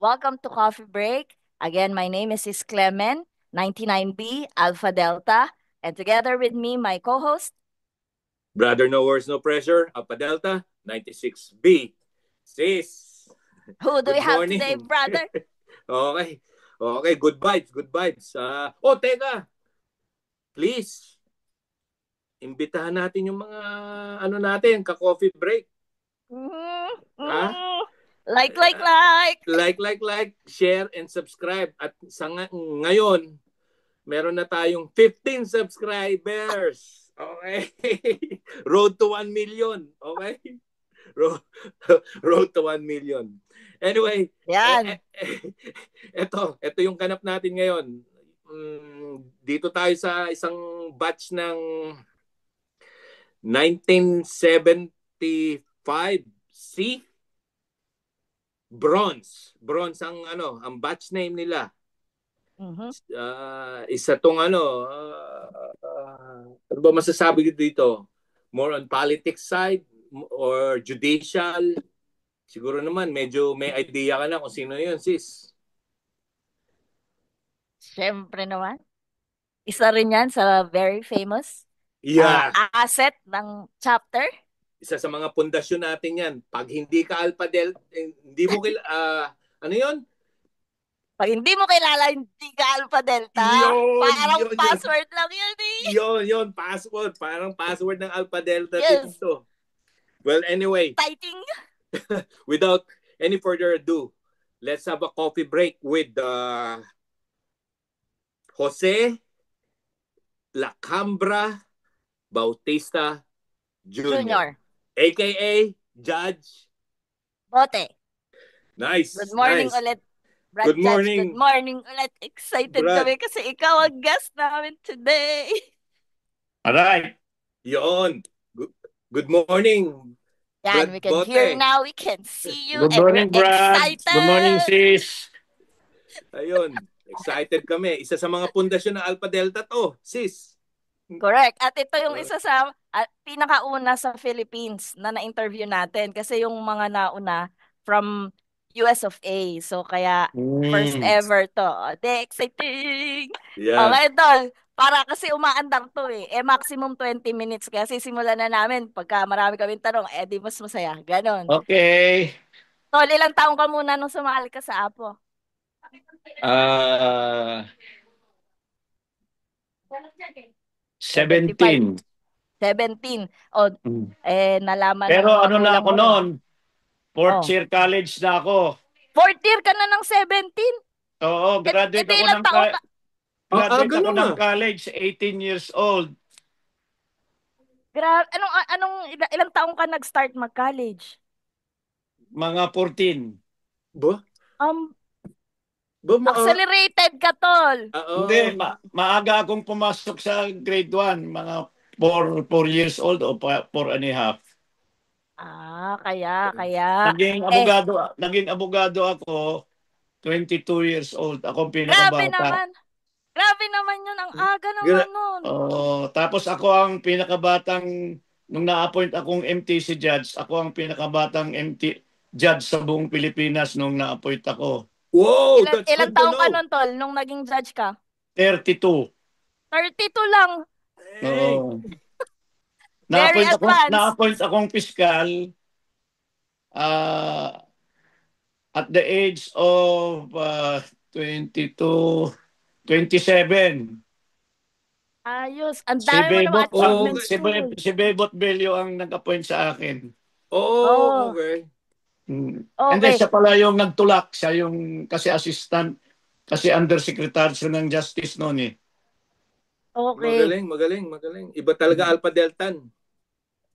Welcome to Coffee Break. Again, my name is Clemen, 99B, Alpha Delta, and together with me, my co-host. Brother No Words, No Pressure, Alpha Delta, 96B. Sis, Who do we good have today, morning. brother? Okay. Okay, good vibes, good vibes. Teka, please, imbitahan natin yung mga, ka-coffee break. Ha? Mm-hmm. Like. Like, share, and subscribe. At ngayon, meron na tayong 15 subscribers. Okay? Road to 1 million. Okay? Road, road to 1 million. Anyway, Yan. ito yung ganap natin ngayon. Dito tayo sa isang batch ng 1975 C Bronze. Bronze ang batch name nila. Mm-hmm. Isa tong ano ba masasabi dito? More on politics side or judicial? Siguro naman medyo may idea ka na kung sino 'yun, sis. Siyempre naman. Isa rin yan sa very famous Yeah. asset ng chapter. Isa sa mga pundasyon natin 'yan. Pag hindi ka Alpha Delta, hindi mo ano 'yon? Pag hindi mo kilala, hindi ka Alpha Delta. Parang Yun. password lang yun eh. Yun, password. Parang password ng Alpha Delta team Yes. to. Well, anyway, Exciting. without any further ado, let's have a coffee break with Jose Lacambra Bautista Jr. Junior. AKA Judge. Bote. Nice. Good morning Nice. ulit, Brad Good Judge. Good morning, morning ulit. Excited Brad. kami kasi ikaw ang guest namin today. Alright. Yun. Good morning, Yan, Brad we can hear Bote. now, we can see you, Good and we're morning, Brad. excited. Good morning, sis. Ayun. Excited kami. Isa sa mga pundasyon ng Alpha Delta to, sis. Correct. At ito yung isa sa pinakauna sa Philippines na na-interview natin kasi yung mga nauna from US of A. So kaya first ever to. De, exciting! Yeah. Okay, Tol. Para kasi umaandar to eh. Maximum 20 minutes. Kaya sisimulan na namin pagka marami kaming tanong, di mas masaya. Ganon. Okay. Tol, ilang taong ka muna nung sumali ka sa Apo? Uh, 17. 17. O, nalaman ng Pero mga ano na magulang ako mo rin. noon? Fourth Oh. year college na ako. Fourth year ka na ng 17? Oo, graduate ako ilang ng taong ka? graduate ako ganun ng na. college, 18 years old. Ilang taong ka nag-start mag-college? Mga 14. Ba? Accelerated ka, Tol. Hindi, maaga akong pumasok sa grade 1, mga 4 years old o 4 and a half. Kaya. Naging abogado ako, 22 years old. Ako Grabe pinakabata. naman. Grabe naman yun. Ang aga naman nun. Tapos ako ang pinakabatang, nung na-appoint akong MTC judge, ako ang pinakabatang judge sa buong Pilipinas nung na-appoint ako. Wow, that's Ilang good to taong ka know. nun, Tol, nung naging judge ka? 32. 32 lang. Hey. Very advanced. Na-appoint akong piskal at the age of 22, 27. Ayos. Ang dami mo naman achievements, Tol. Si Bebot Bello ang nag-appoint sa akin. Okay. And then siya pala yung nagtulak. Siya yung kasi assistant, kasi undersecretary ng justice noon eh. Okay. Magaling. Iba talaga Alpha Deltan.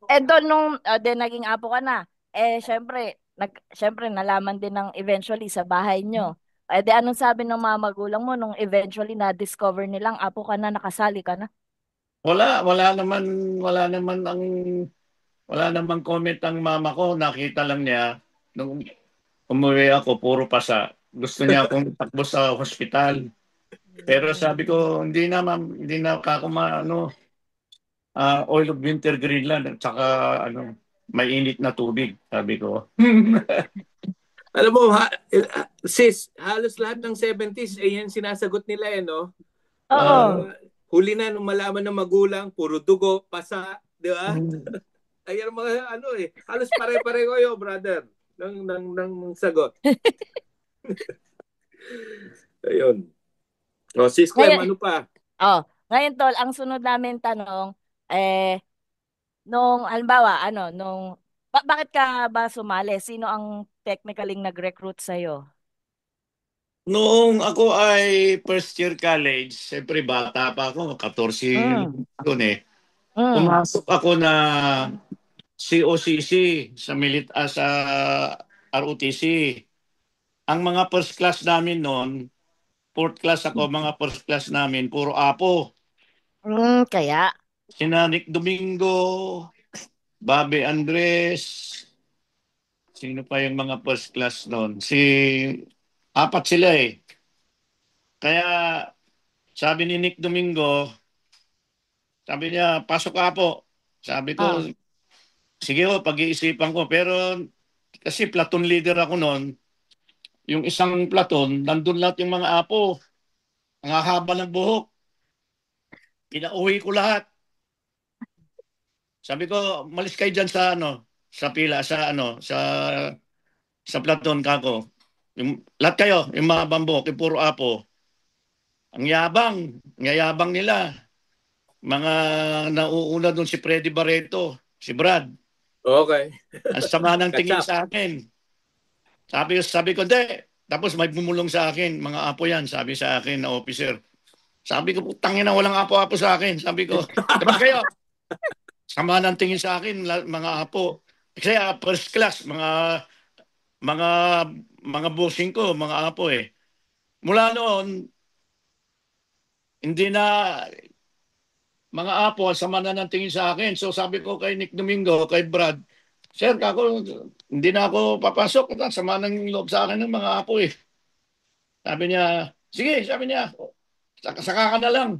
Doon nung naging apo ka na, syempre nalaman din ng eventually sa bahay nyo. Anong sabi ng mga magulang mo nung eventually na-discover nilang apo ka na, nakasali ka na? Wala naman comment ang mama ko. Nakita lang niya nung umuwi ako, puro pasa. Gusto niya akong takbo sa hospital. Pero sabi ko, hindi na ma'am, hindi na ako oil of winter green lang at saka mainit na tubig, sabi ko. Alam mo, sis, halos lahat ng 70s, yan sinasagot nila no? Oo. Huli na nung malaman ng magulang, puro dugo, pasa, di ba? Ayan mga halos pare-pareho kayo, brother, ng sagot. Ayun. O, sis Clem, Ngayon, ano pa? ngayon tol, ang sunod namin tanong, eh, nung, halimbawa, bakit ka ba sumali? Sino ang technically nag-recruit sa'yo? Noong ako ay first year college, siyempre bata pa ako, 14 Mm, doon eh. mm, Pumasok ako na COCC sa ROTC. Ang mga first class namin noon, fourth class ako, mga first class namin, puro apo. kaya. Sina Nick Domingo, Bobby Andres, sino pa yung mga first class noon? Apat sila eh. Kaya sabi ni Nick Domingo, sabi niya, pasok ka po. Sabi ko, Ah, sige ho, pag-iisipan ko. Pero kasi platoon leader ako noon, yung isang platoon, nandun lahat yung mga apo. Ang haba ng buhok. Pinauwi ko lahat. Sabi ko, malis kayo dyan sa pila, sa platoon kako. Lahat kayo, yung mga bambok, yung puro apo. Ang yabang nila. Mga nauuna doon si Freddy Barreto, si Brad. Okay. Ang sama ng tingin Kachap. sa akin. Sabi ko, hindi. Tapos may bumulong sa akin, mga apo yan, sabi sa akin na officer. Sabi ko, putangin na walang apo-apo sa akin. Sabi ko, labas kayo. Sama ng tingin sa akin, mga apo. Kasi first class, mga, mga bossing ko, mga apo eh. Mula noon, hindi na, mga apo, sama na ng tingin sa akin. So sabi ko kay Nick Domingo, kay Brad, Sir, hindi na ako papasok. Sama ng loob sa akin ng mga apo eh. Sabi niya, sige, sabi niya, saka ka na lang.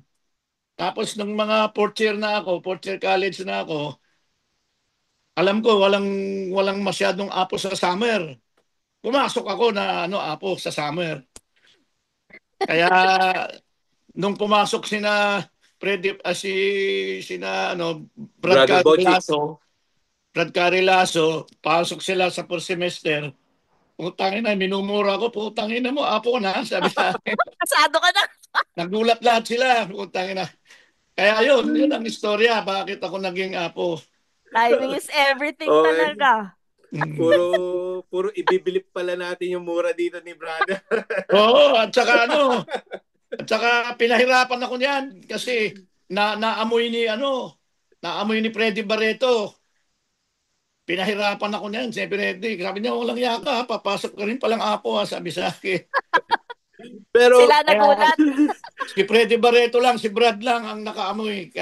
Tapos nung mga fourth year college na ako, alam ko walang masyadong apo sa summer. Pumasok ako na apo sa summer. Kaya nung pumasok sina Brad Brother Bochi. Carilaso, pasok sila sa first semester. Putangin na, minumura ko, putangin na mo, apo na, sabi sa akin. Kasado ka na. Nagulat lahat sila, putangin na. Kaya yun ang istorya, bakit ako naging apo. Timing is everything Okay. talaga. Puro puro ibibilip pala natin yung mura dito ni brother. Oo, at saka pinahirapan ako niyan kasi naamoy ni Freddy Barreto. Pinahirapan ako niyan, si Freddy. Sabi niya, walang yaka, papasok ka rin palang apo, sabi sa akin. Pero Sila Kaya nagulat. si Freddy Barreto lang, si Brad lang ang nakaamoy.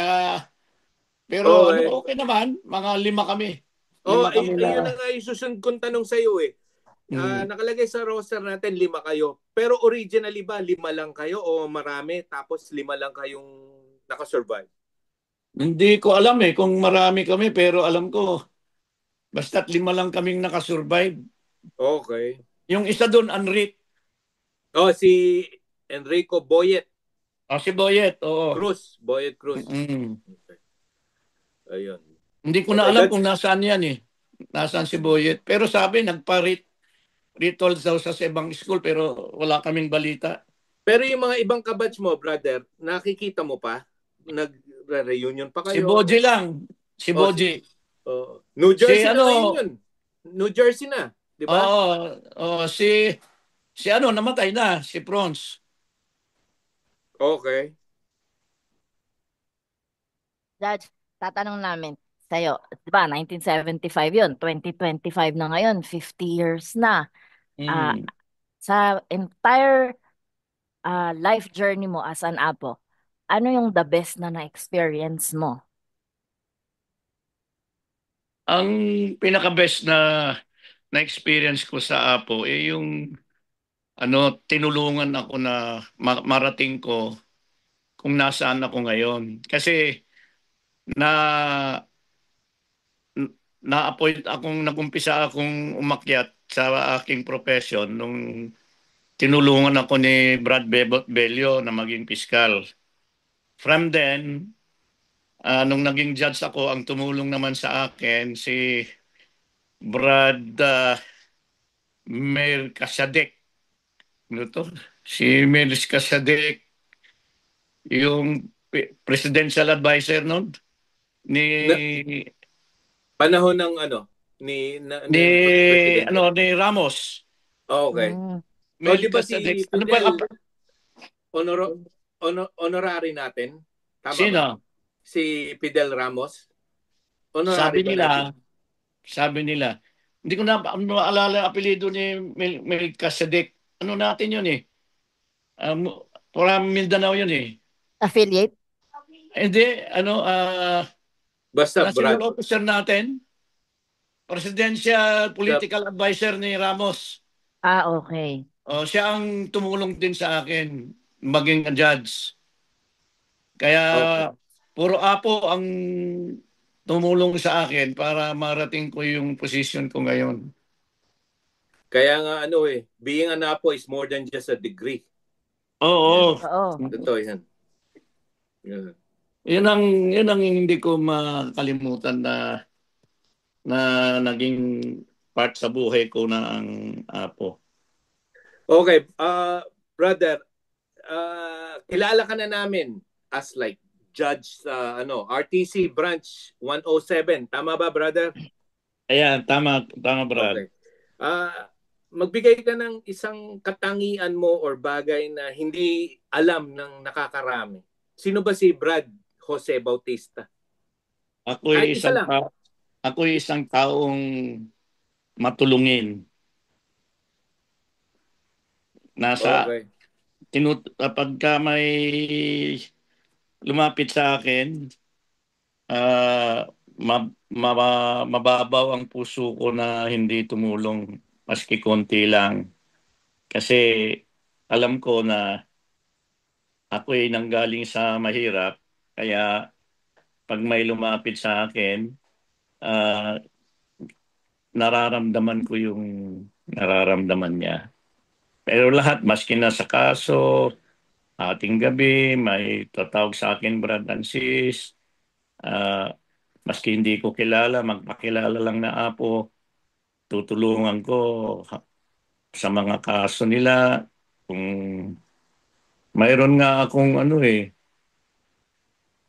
Pero okay. okay naman, mga lima kami. Oh, Lima kami ayun na. na nga yung susunod kong tanong sa iyo eh. Mm. Nakalagay sa roster natin 5 kayo. Pero originally ba 5 lang kayo o marami tapos 5 lang kayong nakasurvive? Hindi ko alam kung marami kami, pero alam ko, basta't lima lang kaming nakasurvive. Okay. Yung isa doon, Enrique. Oh, si Enrico Boyet Si Boyet, oo. Cruz. Boyet Cruz. Mm. Okay. Ayun. Hindi ko na Okay, alam that's kung nasaan yan eh. Nasaan si Boyet. Pero sabi, rituals daw sa ibang school, pero wala kaming balita. Pero yung mga ibang kabatch mo, brother, nakikita mo pa? Nag-reunion pa Si kayo? Boji lang. Si O si Boji. New Si Jersey na ngayon ano, yun. New Jersey na, di ba? oo, si ano, namatay na, si Franz. Okay. Judge, tatanong namin sa'yo, di ba, 1975 yun, 2025 na ngayon, 50 years na. Ah, Mm. sa entire life journey mo as an apo, ano yung the best na na-experience mo? Ang pinaka-best na experience ko sa Apo yung tinulungan ako na marating ko kung nasaan ako ngayon. Kasi na na-appoint nagumpisa akong umakyat sa aking profession nung tinulungan ako ni Brad Bello na maging piskal. From then, nung naging judge ako, ang tumulong naman sa akin si Brad Mer Kasadek. Ano to? Si Mer Kasadek, yung presidential advisor nun ni Na, panahon ng ni ng presidente. ni Ramos. Oh, okay. Mm. O Mel di ba Kasadek. si Ano ba Fidel honorary natin? Tama ba? sino? Si Fidel Ramos? Honorary Sabi ba natin? nila, sabi nila, hindi ko na maalala ang apelyido ni Mel Kasadek. Ano natin yun eh? From Mindanao yun eh. Affiliate? Hindi, Basta national Brad. officer natin, presidential Sa, political advisor ni Ramos. Okay. Siya ang tumulong din sa akin maging judge. Kaya okay. puro apo ang tumulong sa akin para marating ko yung position ko ngayon. Kaya nga being an apo is more than just a degree. Yan. Oo. Oo. Totoo yan. Yan. Yun ang hindi ko makalimutan na naging part sa buhay ko na ang apo. Okay, brother, kilala ka na namin as like judge sa RTC branch 107. Tama ba, brother? Ayan, tama Brad. Okay. Magbigay ka ng isang katangian mo or bagay na hindi alam ng nakakarami. Sino ba si Brad Jose Bautista? Kahit isa lang. Ako isang taong matulungin. Okay. Pagka may lumapit sa akin, mababaw ang puso ko na hindi tumulong maski konti lang. Kasi alam ko na ako ay nanggaling sa mahirap, kaya pag may lumapit sa akin, nararamdaman ko yung nararamdaman niya. Pero lahat, maski na sa kaso, ating gabi, may tatawag sa akin, Brad and Sis, maski hindi ko kilala, magpakilala lang na apo, tutulungan ko sa mga kaso nila. Kung mayroon nga akong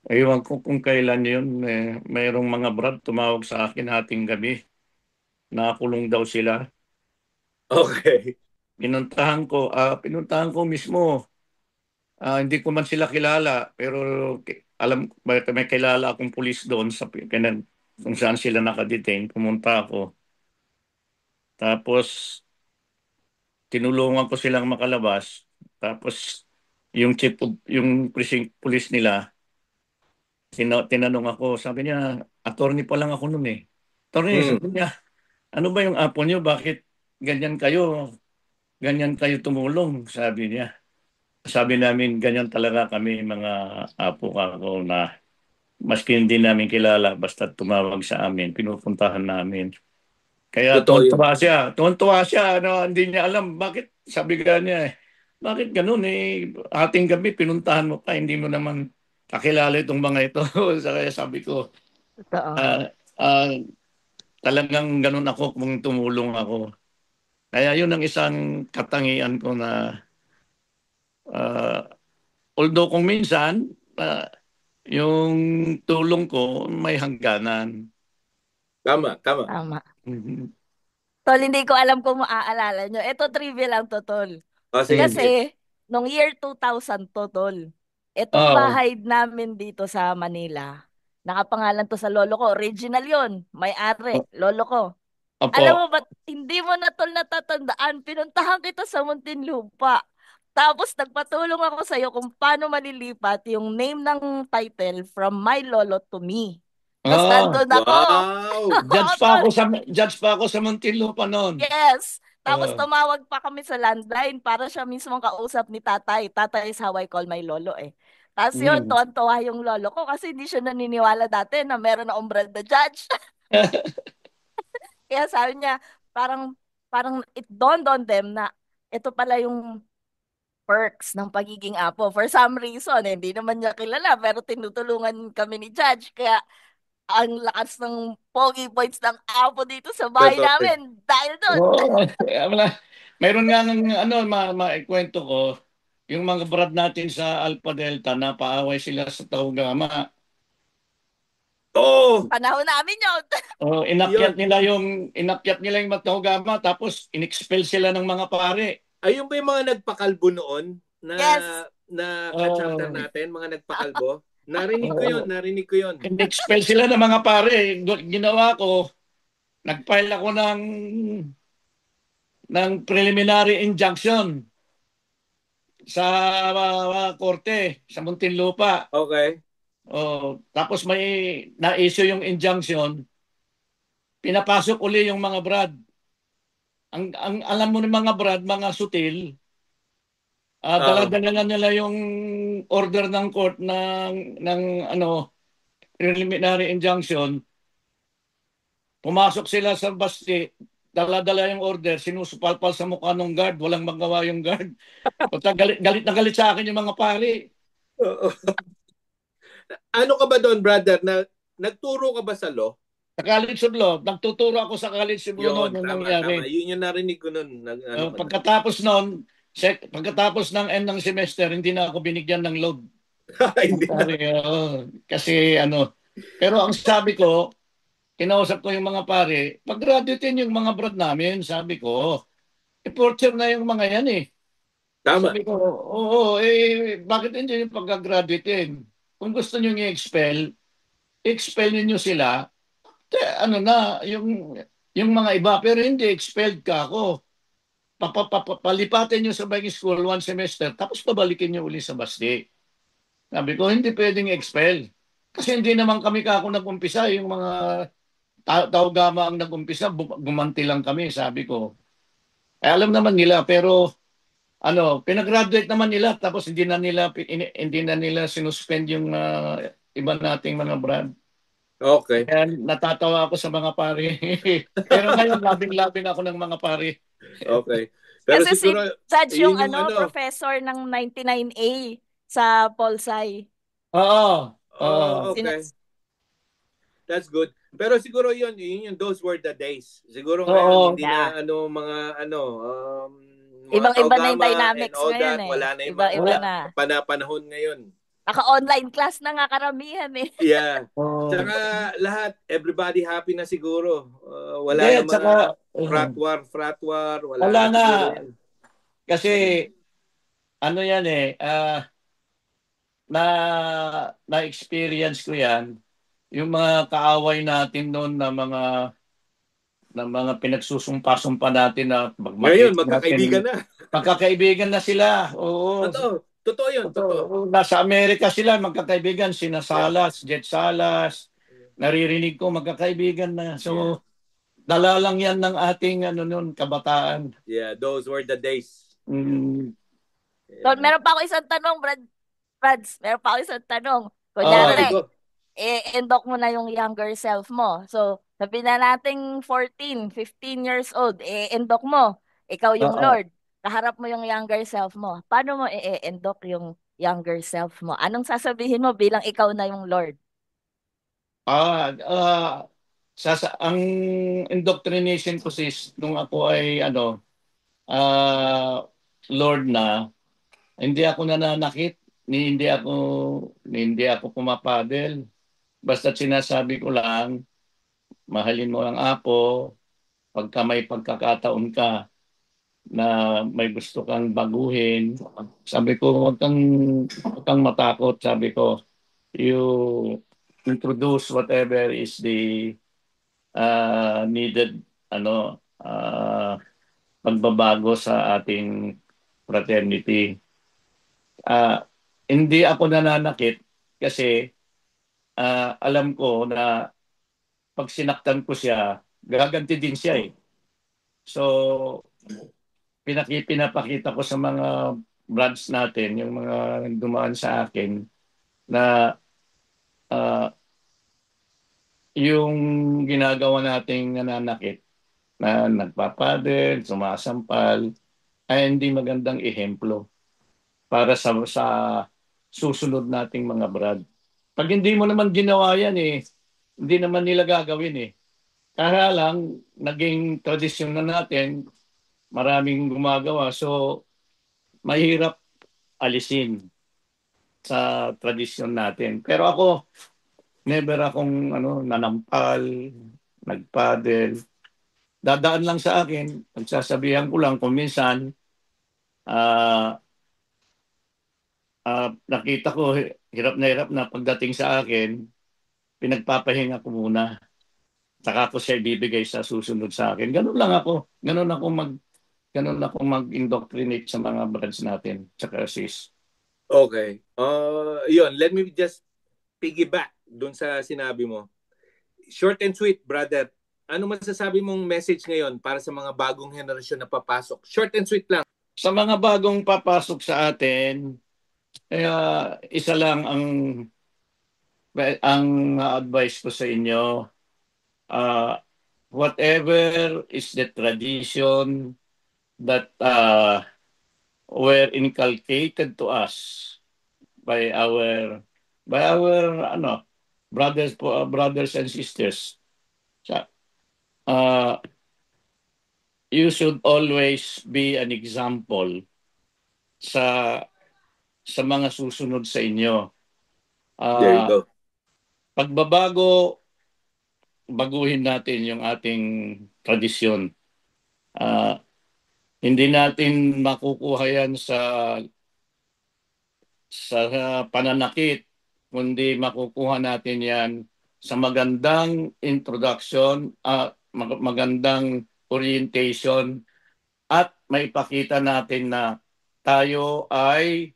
ewan ko kung kailan yun, mayroong mga Brad tumawag sa akin ating gabi, nakulong daw sila. Okay. Pinuntahan ko mismo. Hindi ko man sila kilala, pero alam may kilala akong pulis doon kung saan sila nakadetain. Pumunta ako. Tapos tinulungan ko silang makalabas. Tapos yung precinct police nila, tinanong ako, sabi niya, attorney pa lang ako noon eh. Attorney, sabi niya, ano ba yung apo niyo? Bakit ganyan kayo? Ganyan kayo tumulong, sabi niya. Sabi namin, ganyan talaga kami mga apo kako na maski hindi namin kilala, basta tumawag sa amin, pinupuntahan namin. Kaya Totoo yun. tuwan-tuwa siya, hindi niya alam, bakit, sabi ka niya bakit ganun ating gabi pinuntahan mo pa, hindi mo naman kakilala itong mga ito. Kaya sabi ko, Totoo. talagang ganun ako kung tumulong ako. Kaya yun ang isang katangian ko na although kung minsan, yung tulong ko may hangganan. Tama. Tama. Mhm. Tol, hindi ko alam kung maaalala nyo. Ito, trivia lang to, Tol. Sige. Kasi, nung year 2000 to, Tol, itong Oo. bahay namin dito sa Manila, nakapangalan to sa lolo ko. Original yon, may-ari, lolo ko. Alam mo Opo. ba, hindi mo na, Tol, natatandaan, pinuntahan kita sa Muntinlupa. Tapos nagpatulong ako sa iyo kung paano malilipat yung name ng title from my lolo to me. Tapos Oh, nandun ako. Wow. judge pa ako sa Muntinlupa noon. Yes. Tapos Oh. tumawag pa kami sa landline para siya mismo ang kausap ni tatay. Tatay is how I call my lolo eh. Tapos yun, Mm. tuwan-tuwa yung lolo ko kasi hindi siya naniniwala dati na meron na umbral na judge. Kaya sabi niya, parang parang it dawned on them na ito pala yung perks ng pagiging apo. For some reason, hindi naman niya kilala, pero tinutulungan kami ni Judge. Kaya ang lakas ng pogi points ng apo dito sa bahay Totoo. namin dahil doon. Oo, mayroon nga ng maikwento ko, yung mga brad natin sa Alpha Delta, napaaway sila sa Taugama. Oo, Panahon namin yun. Oh, yun. inakyat nila yung Taugama, tapos inexpel sila ng mga pare. Ayun ba yung mga nagpakalbo noon na Yes. ka-chapter Oh, natin, mga nagpakalbo? Narinig ko yun, oh, narinig ko yun. inexpel sila ng mga pare. Ginawa ko, nag-file ako ng preliminary injunction sa korte sa Muntinlupa. Okay. Oh, tapos may na-issue yung injunction, pinapasok uli yung mga brad. Ang alam mo ng mga brad, mga sutil, Oo. dala-dala na nila yung order ng court ng ano preliminary injunction. Pumasok sila sa basti, dala-dala yung order, sinusupalpal sa mukha ng guard, walang magawa yung guard. Pagka galit, galit na galit sa akin yung mga pare. Oo. Ano ka ba doon, brother? Nagturo ka ba sa law? Sa College of Law, nagtuturo ako sa College of Law noon Yon, nung tama, nangyari. tama. Yun yung narinig ko noon. Ano ka doon? Pagkatapos noon, pagkatapos ng end ng semester, hindi na ako binigyan ng load. Hindi na. Pare, kasi ano, pero ang sabi ko, kinausap ko yung mga pare, pag-graduatein yung mga brad namin, sabi ko, i-torture na yung mga yan eh. Tama. Sabi ko, oo, bakit hindi yung pag-graduatein? Kung gusto nyo i-expel, expel niyo sila, ano na, yung mga iba, pero hindi, expelled ka ako. Palipatin nyo sa Viking School one semester, tapos pabalikin nyo uli sa Basti. Sabi ko, hindi pwedeng expel. Kasi hindi naman kami kako nag-umpisa. Yung mga Taugama ang nag-umpisa, gumanti lang kami, sabi ko. Alam naman nila, pero ano, pinagraduate naman nila, tapos hindi na nila sinuspend yung iba nating mga brand. Okay. Kaya natatawa ako sa mga pare. Pero ngayon, labing-labing ako ng mga pare. Okay. Pero Kasi si siguro, Judge yung yun yung ano. professor ng 99A sa Polsai. Oo. Oh, Oo. Sina- okay. That's good. Pero siguro yun yung those were the days. Siguro ngayon, Oo. hindi yeah. na mga Ibang-iba na yung Taugama and dynamics all ngayon that. eh. Wala na yung mga Iba-iba Wala. na. panahon ngayon. Naka-online class na nga karamihan eh. Yeah. Oo. Tsaka lahat, everybody happy na siguro. Hindi, Wala na at saka, mga frat war, wala wala na na. siguro yan. Kasi, ano yan na, na-experience ko yan, yung mga kaaway natin noon na mga pinagsusumpa-sumpa natin na Ngayon, magmakita magkakaibigan natin. na. Pagkakaibigan na sila. Oo. Totoo. Totoo yun, totoo. Totoo. Nasa Amerika sila, magkakaibigan. Sina Yeah. Salas, Jet Salas. Naririnig ko, magkakaibigan na. Yeah. So, dala lang yan ng ating noon, kabataan. Yeah, those were the days. Mm. So, Yeah. meron pa ako isang tanong, Brads. Meron pa ako isang tanong. Okay, Kunyari, go. endok mo na yung younger self mo. So, sabi na nating 14, 15 years old, endok mo. Ikaw yung Oo. Lord. Kaharap mo yung younger self mo. Paano mo endok yung younger self mo? Anong sasabihin mo bilang ikaw na yung Lord? Ah, ah, ang indoctrination ko sis, nung ako ay ah, Lord na, hindi ako nananakit, hindi ako pumapadel. Basta sinasabi ko lang, mahalin mo ang apo, pagka may pagkakataon ka na may gusto kang baguhin, sabi ko, huwag kang matakot, sabi ko, you introduce whatever is the needed pagbabago sa ating fraternity. Ah, hindi ako nananakit kasi alam ko na pag sinaktan ko siya, gaganti din siya eh. So, pinapakita ko sa mga brands natin, yung mga dumaan sa akin, na ah, yung ginagawa nating nananakit, na nagpapadel, sumasampal, ay hindi magandang ehemplo para sa susunod nating mga brad. Pag hindi mo naman ginawa yan hindi naman nila gagawin Kaya lang, naging tradisyon na natin, maraming gumagawa. So, mahirap alisin sa tradisyon natin. Pero ako, never akong nanampal, nagpadel. Dadaan lang sa akin, nagsasabihan ko lang kung minsan, ah, nakita ko hirap na pagdating sa akin, pinagpapahinga ko muna. Saka ko siya ibibigay sa susunod sa akin. Ganun lang ako. Ganun ako mag-indoctrinate sa mga brads natin, tsaka sis. Okay. Yun, let me just piggyback dun sa sinabi mo. Short and sweet, brother. Ano masasabi mong message ngayon para sa mga bagong henerasyon na papasok? Short and sweet lang. Sa mga bagong papasok sa atin, isa lang ang advice ko sa inyo. Whatever is the tradition that were inculcated to us by our brothers and sisters. You should always be an example sa mga susunod sa inyo. There you go. Pagbabago, baguhin natin yung ating tradisyon. Hindi natin makukuha yan sa pananakit, kundi makukuha natin yan sa magandang introduction, magandang orientation, at maipakita natin na tayo ay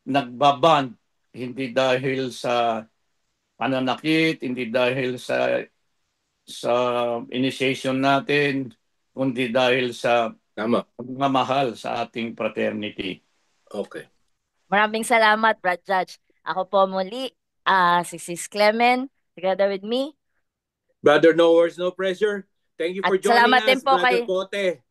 nagbaband, hindi dahil sa pananakit, hindi dahil sa initiation natin, kundi dahil sa pagmamahal sa ating fraternity. Okay. Maraming salamat, Brad Judge. Ako po muli, si Sis Clement, together with me. Brother No Words, No Pressure. Thank you for At joining salamat us, din po Brother kay... Pote.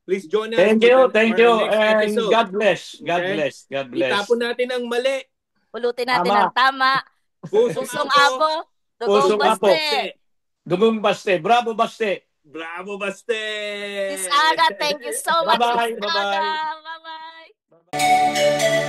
Please join us Thank for you, our next and episode. God bless. God Okay? bless. God bless. Itapon natin ang mali. Pulutin natin ang tama. Pusong abo, dugong Pusong apo. baste. Dugong baste. Bravo baste. Bravo, Baste! Sis Aga, thank you so much, Bye-bye. Sis Bye-bye. Aga. Bye-bye.